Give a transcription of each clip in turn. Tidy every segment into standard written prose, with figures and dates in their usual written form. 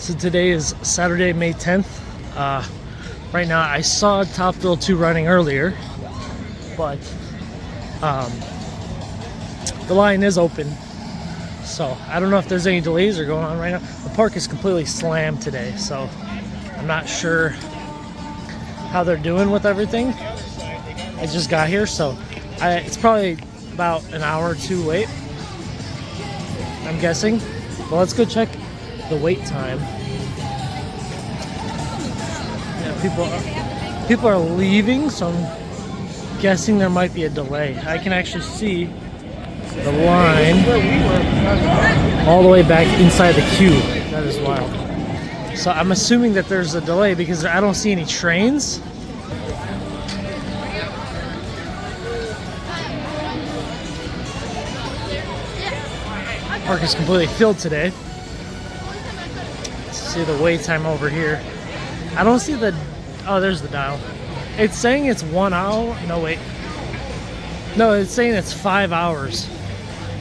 So today is Saturday, May 10th. Right now I saw Top Thrill 2 running earlier, but the line is open. So I don't know if there's any delays are going on right now. The park is completely slammed today, so I'm not sure how they're doing with everything. I just got here, so it's probably about an hour or two wait, I'm guessing. Well, let's go check the wait time. Yeah, people are leaving, so I'm guessing there might be a delay. I can actually see the line all the way back inside the queue. That is wild. So I'm assuming that there's a delay because I don't see any trains. Park is completely filled today. Let's see the wait time over here. I don't see the... Oh, there's the dial. It's saying it's 1 hour. No, wait. No, it's saying it's 5 hours.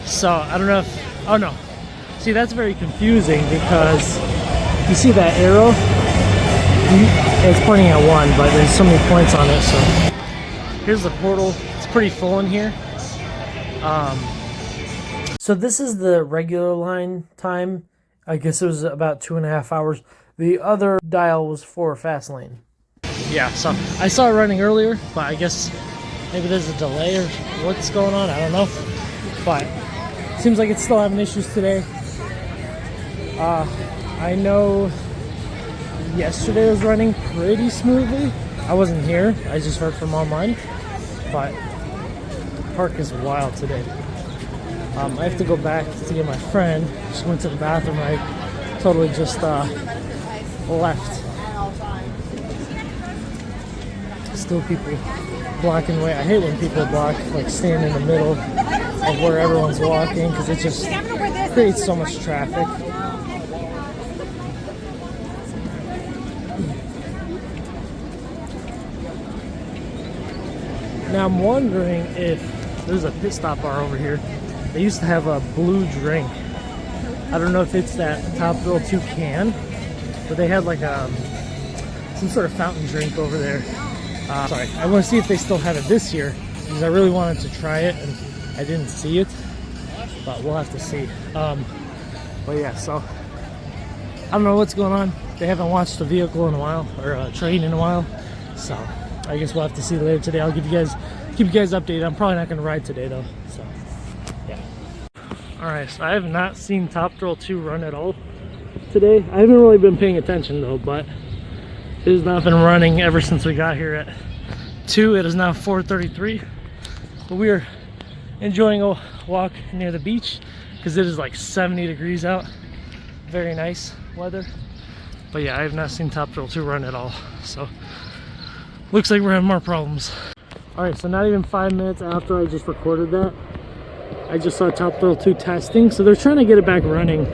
So I don't know if... Oh, no. See, that's very confusing because you see that arrow? It's pointing at 1, but there's so many points on it. So here's the portal. It's pretty full in here. So this is the regular line time. I guess it was about 2.5 hours. The other dial was for fast lane. Yeah, so I saw it running earlier, but I guess maybe there's a delay or what's going on. I don't know. But it seems like it's still having issues today. I know yesterday was running pretty smoothly. I wasn't here. I just heard from online. But the park is wild today. I have to go back to get my friend. She went to the bathroom. I totally just left. Still people blocking the way. I hate when people block, like stand in the middle of where everyone's walking, because it just creates so much traffic. Now I'm wondering if there's a pit stop bar over here. They used to have a blue drink. I don't know if it's that Top Thrill 2 can, but they had like some sort of fountain drink over there. Sorry, I want to see if they still have it this year because I really wanted to try it and I didn't see it, but we'll have to see. But yeah, so I don't know what's going on. They haven't watched a vehicle in a while or a train in a while, so I guess we'll have to see later today. I'll keep you guys updated. I'm probably not going to ride today though, so yeah. Alright, so I have not seen Top Thrill 2 run at all today. I haven't really been paying attention though, but it has not been running ever since we got here at 2. It is now 4:33, but we are enjoying a walk near the beach because it is like 70 degrees out. Very nice weather. But yeah, I have not seen Top Thrill 2 run at all, so looks like we're having more problems. Alright, so not even 5 minutes after I just recorded that, I just saw Top Thrill 2 testing, so they're trying to get it back running.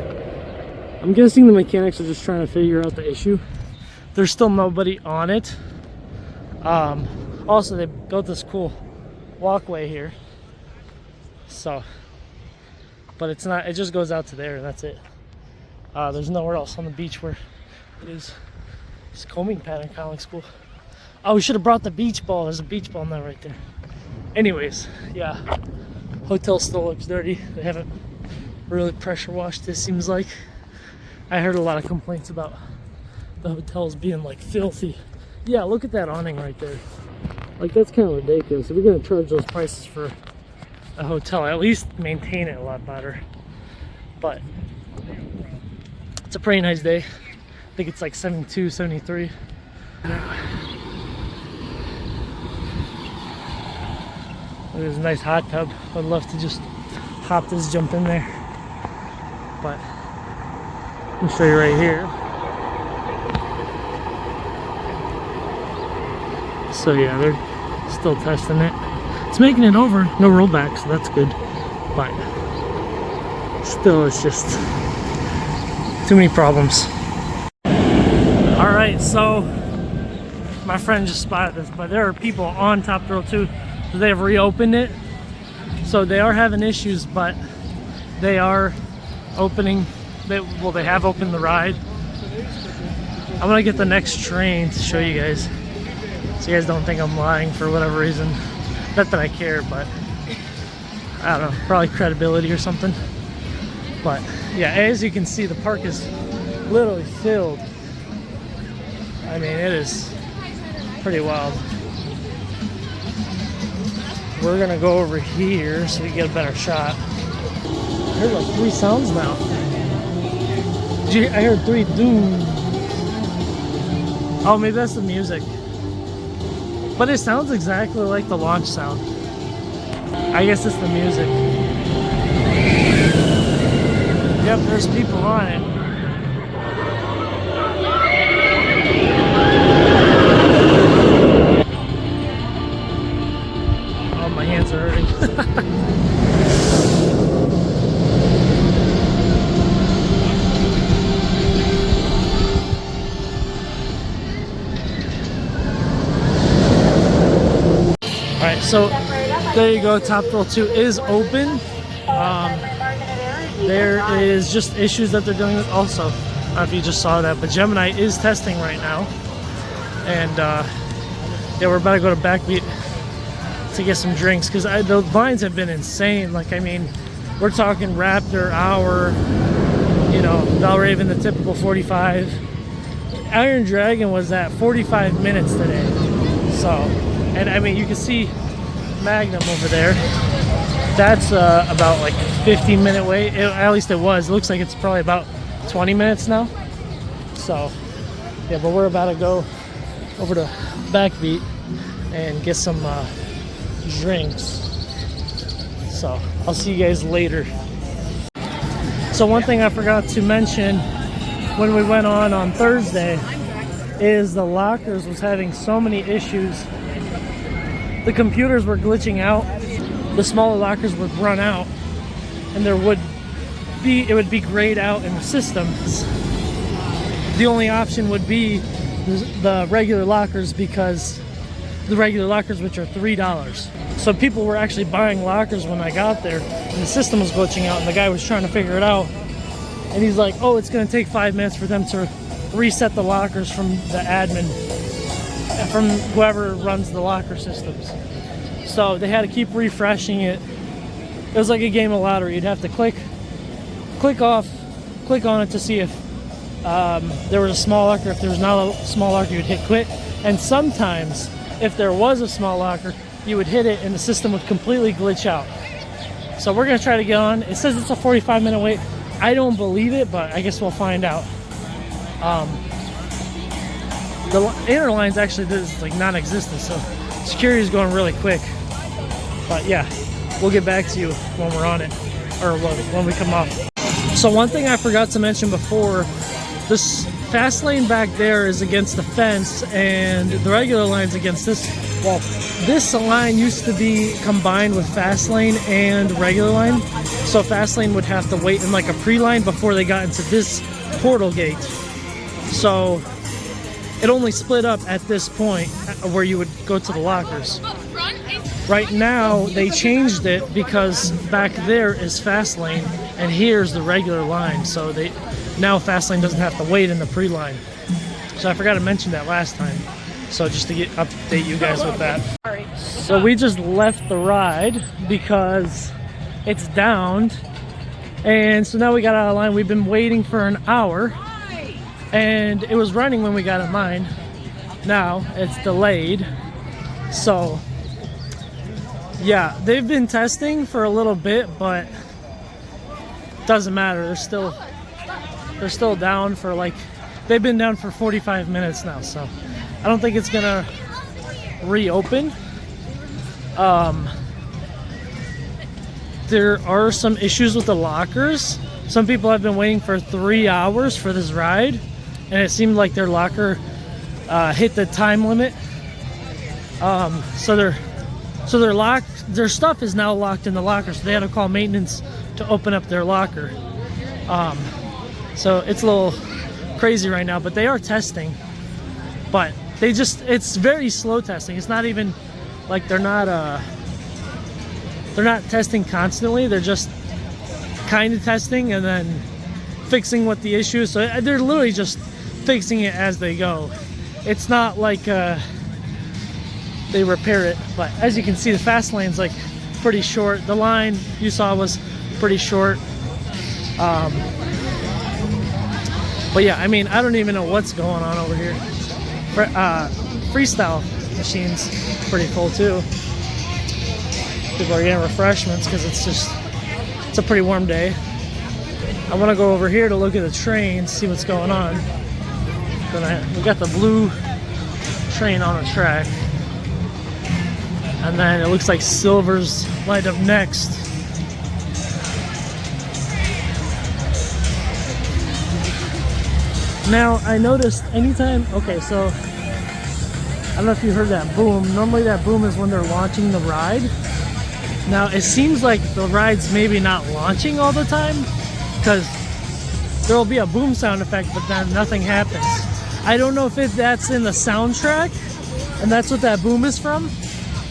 I'm guessing the mechanics are just trying to figure out the issue. There's still nobody on it. Also, they built this cool walkway here. So, but it's not, it just goes out to there and that's it. There's nowhere else on the beach where it is. This combing pattern kind of looks cool. Oh, we should have brought the beach ball. There's a beach ball now right there. Anyways, yeah. Hotel still looks dirty. They haven't really pressure washed this, seems like. I heard a lot of complaints about the hotels being like filthy. Yeah, look at that awning right there. Like, that's kind of ridiculous. If we're gonna charge those prices for a hotel, at least maintain it a lot better. But it's a pretty nice day. I think it's like 72, 73. There's a nice hot tub. I'd love to just hop this, jump in there. But I'll show you right here. So yeah, they're still testing it. It's making it over, no rollback, so that's good. But still, it's just too many problems. All right, so my friend just spotted this, but there are people on Top Thrill 2. So they have reopened it. So they are having issues, but they are opening. They have opened the ride. I'm gonna get the next train to show you guys, so you guys don't think I'm lying for whatever reason. Not that I care, but I don't know, probably credibility or something. But yeah, as you can see, the park is literally filled. I mean, it is pretty wild. We're gonna go over here so we can get a better shot. I heard like 3 sounds now. I heard 3 doom. Oh, maybe that's the music. But it sounds exactly like the launch sound. I guess it's the music. Yep, there's people on it. Oh, my hands are hurting. Alright, so there you go. Top Thrill 2 is open. There is just issues that they're dealing with also. I don't know if you just saw that, but Gemini is testing right now. And yeah, we're about to go to Backbeat to get some drinks because the lines have been insane. Like, I mean, we're talking Raptor hour, you know, Valraven the typical 45. Iron Dragon was at 45 minutes today. So, and I mean, you can see Magnum over there. That's about like 15-minute wait. At least it was. It looks like it's probably about 20 minutes now. So, yeah, but we're about to go over to Backbeat and get some drinks. So, I'll see you guys later. So, one thing I forgot to mention when we went on Thursday is the lockers was having so many issues. The computers were glitching out. The smaller lockers would run out, and it would be grayed out in the systems. The only option would be the regular lockers, because the regular lockers, which are $3. So people were actually buying lockers when I got there, and the system was glitching out, and the guy was trying to figure it out. And he's like, oh, it's gonna take 5 minutes for them to reset the lockers from the admin, from whoever runs the locker systems. So they had to keep refreshing it. It was like a game of lottery. You'd have to click on it to see if there was a small locker. If there was not a small locker, you'd hit quit. And sometimes, if there was a small locker, you would hit it and the system would completely glitch out. So we're gonna try to get on. It says it's a 45-minute wait. I don't believe it, but I guess we'll find out. The inner lines actually is like non-existent, so security is going really quick. But yeah, we'll get back to you when we're on it, or when we come off. So one thing I forgot to mention before, this fast lane back there is against the fence, and the regular line's against this. Well, this line used to be combined with fast lane and regular line, so fast lane would have to wait in like a pre-line before they got into this portal gate. So it only split up at this point where you would go to the lockers. Right now, they changed it because back there is fast lane and here's the regular line. So now fast lane doesn't have to wait in the pre-line. So I forgot to mention that last time. So just to update you guys with that. So we just left the ride because it's downed. And so now we got out of line. We've been waiting for an hour. And it was running when we got in line. Now it's delayed. So yeah, they've been testing for a little bit, but doesn't matter. They're still down for like, they've been down for 45 minutes now, so I don't think it's gonna reopen. There are some issues with the lockers. Some people have been waiting for 3 hours for this ride, and it seemed like their locker hit the time limit. So they're locked. Their stuff is now locked in the locker, so they had to call maintenance to open up their locker. So it's a little crazy right now, but they are testing. But it's very slow testing. It's not even like they're not testing constantly. They're just kind of testing and then fixing what the issue is. So they're literally just fixing it as they go. It's not like they repair it, but as you can see, the fast lane's like pretty short. The line you saw was pretty short. But yeah, I mean, I don't even know what's going on over here. Freestyle machines pretty full too. People are getting refreshments because it's a pretty warm day. I want to go over here to look at the train, see what's going on. We got the blue train on a track. And then it looks like Silver's lined up next. Now, I noticed anytime, okay, so I don't know if you heard that boom. Normally that boom is when they're launching the ride. Now, it seems like the ride's maybe not launching all the time because there will be a boom sound effect, but then nothing happens. I don't know if that's in the soundtrack and that's what that boom is from,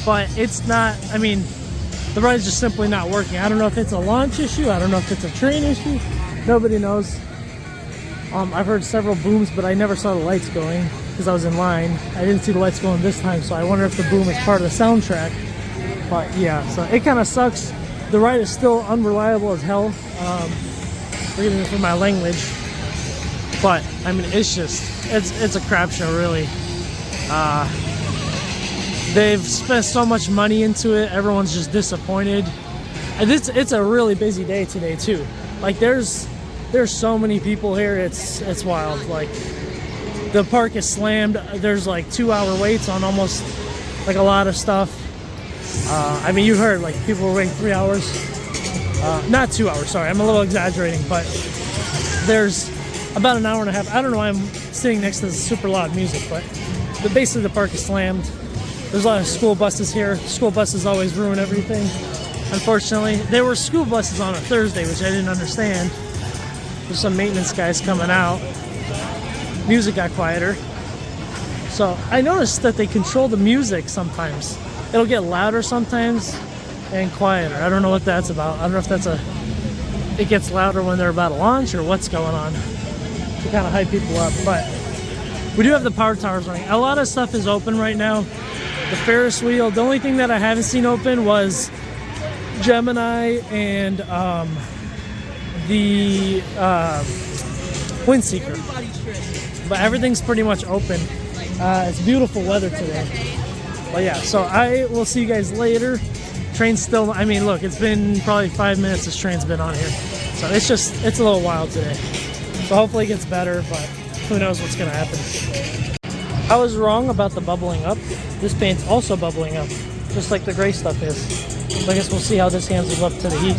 but it's not, I mean, the ride's just simply not working. I don't know if it's a launch issue. I don't know if it's a train issue. Nobody knows. I've heard several booms, but I never saw the lights going because I was in line. I didn't see the lights going this time, so I wonder if the boom is part of the soundtrack. But yeah, so it kind of sucks. The ride is still unreliable as hell. Forgive me for my language. But, I mean, it's a crap show, really. They've spent so much money into it. Everyone's just disappointed. And it's a really busy day today, too. Like, there's so many people here, it's wild. Like, the park is slammed. There's like 2-hour waits on almost like a lot of stuff. I mean, you heard like people were waiting 3 hours. Not 2 hours, sorry, I'm a little exaggerating, but there's about an hour and a half. I don't know why I'm sitting next to super loud music, but the base of the park is slammed. There's a lot of school buses here. School buses always ruin everything, unfortunately. There were school buses on a Thursday, which I didn't understand. There's some maintenance guys coming out. Music got quieter. So I noticed that they control the music sometimes. It'll get louder sometimes and quieter. I don't know what that's about. I don't know if that's it gets louder when they're about to launch or what's going on to kind of hype people up. But we do have the power towers running. A lot of stuff is open right now. The Ferris wheel. The only thing that I haven't seen open was Gemini and the Windseeker, but everything's pretty much open. It's beautiful weather today. But yeah, so I will see you guys later. Train's still, I mean, look, it's been probably 5 minutes this train's been on here. So it's a little wild today. So hopefully it gets better, but who knows what's gonna happen. I was wrong about the bubbling up. This paint's also bubbling up, just like the gray stuff is. So I guess we'll see how this handles up to the heat.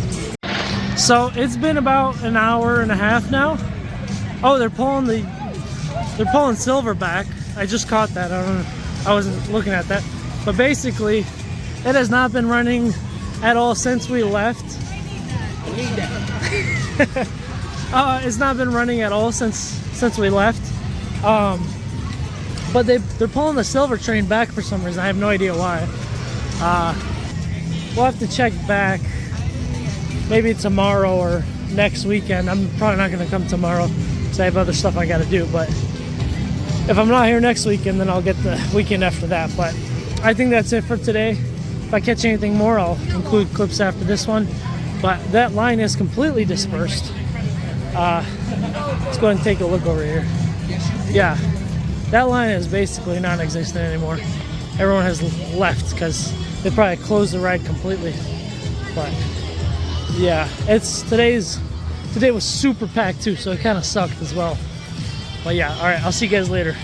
So it's been about an hour and a half now. Oh, they're pulling Silver back. I just caught that. I wasn't looking at that. But basically, it has not been running at all since we left. It's not been running at all since we left. But they're pulling the Silver train back for some reason. I have no idea why. We'll have to check back. Maybe tomorrow or next weekend. I'm probably not going to come tomorrow because I have other stuff I got to do. But if I'm not here next weekend, then I'll get the weekend after that. But I think that's it for today. If I catch anything more, I'll include clips after this one. But that line is completely dispersed. Let's go ahead and take a look over here. Yeah, that line is basically non-existent anymore. Everyone has left because they probably closed the ride completely. But yeah, today was super packed too, so it kind of sucked as well. But yeah, all right, I'll see you guys later.